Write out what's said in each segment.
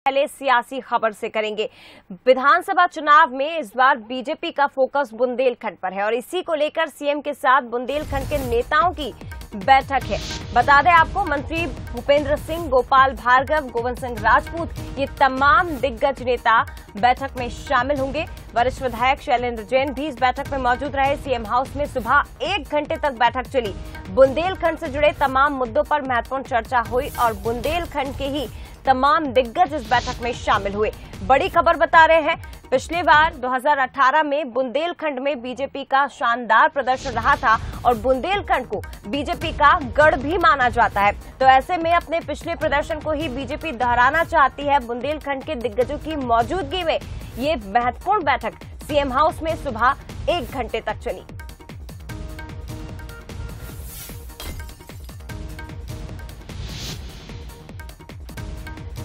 पहले सियासी खबर से करेंगे। विधानसभा चुनाव में इस बार बीजेपी का फोकस बुंदेलखंड पर है और इसी को लेकर सीएम के साथ बुंदेलखंड के नेताओं की बैठक है। बता दें आपको, मंत्री भूपेंद्र सिंह, गोपाल भार्गव, गोविंद सिंह राजपूत, ये तमाम दिग्गज नेता बैठक में शामिल होंगे। वरिष्ठ विधायक शैलेंद्र जैन भी इस बैठक में मौजूद रहे। सीएम हाउस में सुबह 1 घंटे तक बैठक चली। बुंदेलखंड से जुड़े तमाम मुद्दों पर महत्वपूर्ण चर्चा हुई और बुंदेलखंड के ही तमाम दिग्गज इस बैठक में शामिल हुए। बड़ी खबर बता रहे हैं, पिछली बार 2018 में बुंदेलखंड में बीजेपी का शानदार प्रदर्शन रहा था और बुंदेलखंड को बीजेपी का गढ़ भी माना जाता है। तो ऐसे में अपने पिछले प्रदर्शन को ही बीजेपी दोहराना चाहती है। बुंदेलखंड के दिग्गजों की मौजूदगी में ये महत्वपूर्ण बैठक सीएम हाउस में सुबह 1 घंटे तक चली।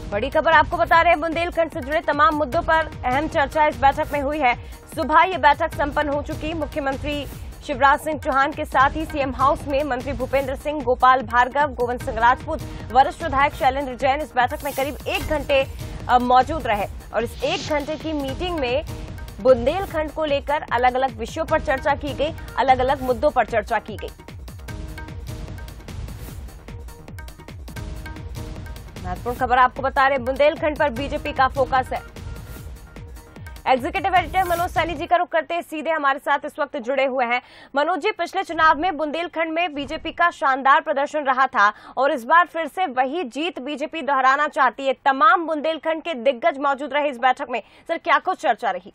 बड़ी खबर आपको बता रहे हैं, बुंदेलखंड से जुड़े तमाम मुद्दों पर अहम चर्चा इस बैठक में हुई है। सुबह ये बैठक संपन्न हो चुकी। मुख्यमंत्री शिवराज सिंह चौहान के साथ ही सीएम हाउस में मंत्री भूपेंद्र सिंह, गोपाल भार्गव, गोविंद सिंह राजपूत, वरिष्ठ विधायक शैलेंद्र जैन इस बैठक में करीब 1 घंटे मौजूद रहे और इस 1 घंटे की मीटिंग में बुंदेलखंड को लेकर अलग अलग विषयों पर चर्चा की गई, अलग अलग मुद्दों पर चर्चा की गई। महत्वपूर्ण खबर आपको बता रहे, बुंदेलखंड पर बीजेपी का फोकस है। एग्जीक्यूटिव एडिटर मनोज सैनी जी का रुख करते सीधे हमारे साथ इस वक्त जुड़े हुए हैं। मनोज जी, पिछले चुनाव में बुंदेलखंड में बीजेपी का शानदार प्रदर्शन रहा था और इस बार फिर से वही जीत बीजेपी दोहराना चाहती है। तमाम बुंदेलखंड के दिग्गज मौजूद रहे इस बैठक में। सर, क्या कुछ चर्चा रही?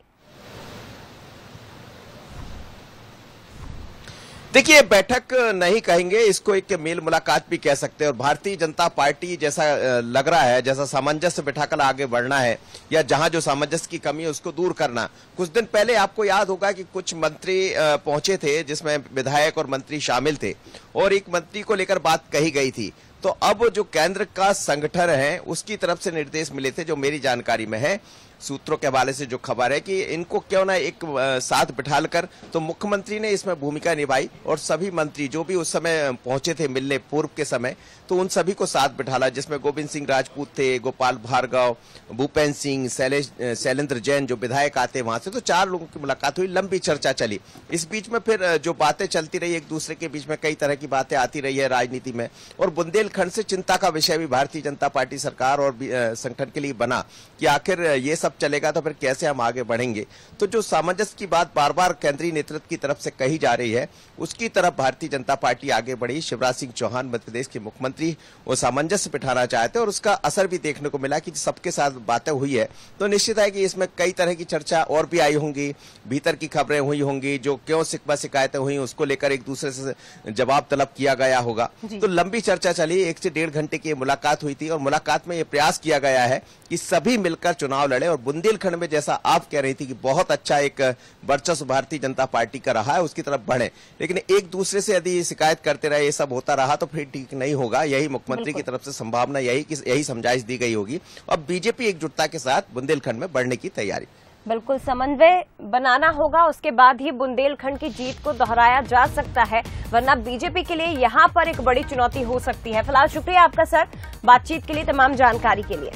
देखिए, बैठक नहीं कहेंगे, इसको एक मेल मुलाकात भी कह सकते हैं। और भारतीय जनता पार्टी जैसा लग रहा है, जैसा सामंजस्य बिठाकर आगे बढ़ना है या जहां जो सामंजस्य की कमी है उसको दूर करना। कुछ दिन पहले आपको याद होगा कि कुछ मंत्री पहुंचे थे जिसमें विधायक और मंत्री शामिल थे और एक मंत्री को लेकर बात कही गई थी। तो अब जो केंद्र का संगठन है उसकी तरफ से निर्देश मिले थे, जो मेरी जानकारी में है, सूत्रों के हवाले से जो खबर है, कि इनको क्यों ना एक साथ बिठाकर, तो मुख्यमंत्री ने इसमें भूमिका निभाई और सभी मंत्री जो भी उस समय पहुंचे थे मिलने पूर्व के समय, तो उन सभी को साथ बिठाला, जिसमें गोविंद सिंह राजपूत थे, गोपाल भार्गव, भूपेंद्र सिंह, शैलेंद्र जैन जो विधायक आते वहां से। तो 4 लोगों की मुलाकात हुई, लंबी चर्चा चली। इस बीच में फिर जो बातें चलती रही, एक दूसरे के बीच में कई तरह की बातें आती रही है राजनीति में, और बुंदेलखंड से चिंता का विषय भी भारतीय जनता पार्टी सरकार और संगठन के लिए बना कि आखिर ये सब चलेगा तो फिर कैसे हम आगे बढ़ेंगे। तो जो सामंजस्य की बात बार बार केंद्रीय नेतृत्व की तरफ से कही जा रही है, उसकी तरफ भारतीय जनता पार्टी आगे बढ़ी। शिवराज सिंह चौहान मध्य प्रदेश के मुख्यमंत्री वो सामंजस्य बिठाना चाहते हैं और उसका असर भी देखने को मिला कि सबके साथ बातें हुई है। तो निश्चित है कि इसमें कई तरह की चर्चा और भी आई होंगी, भीतर की खबरें हुई होंगी, जो क्यों शिकवा शिकायतें हुई उसको लेकर एक दूसरे से जवाब तलब किया गया होगा। तो लंबी चर्चा चली, 1 से 1.5 घंटे की मुलाकात हुई थी और मुलाकात में यह प्रयास किया गया है कि सभी मिलकर चुनाव लड़े और बुंदेलखंड में, जैसा आप कह रही थी कि बहुत अच्छा एक वर्चस्व भारतीय जनता पार्टी का रहा है, उसकी तरफ बढ़े। लेकिन एक दूसरे से यदि शिकायत करते रहे, ये सब होता रहा तो फिर ठीक नहीं होगा। यही मुख्यमंत्री की तरफ से संभावना यही समझाइश दी गई होगी। अब बीजेपी एकजुटता के साथ बुंदेलखंड में बढ़ने की तैयारी। बिल्कुल, समन्वय बनाना होगा, उसके बाद ही बुंदेलखंड की जीत को दोहराया जा सकता है, वरना बीजेपी के लिए यहां पर एक बड़ी चुनौती हो सकती है। फिलहाल शुक्रिया आपका सर, बातचीत के लिए, तमाम जानकारी के लिए।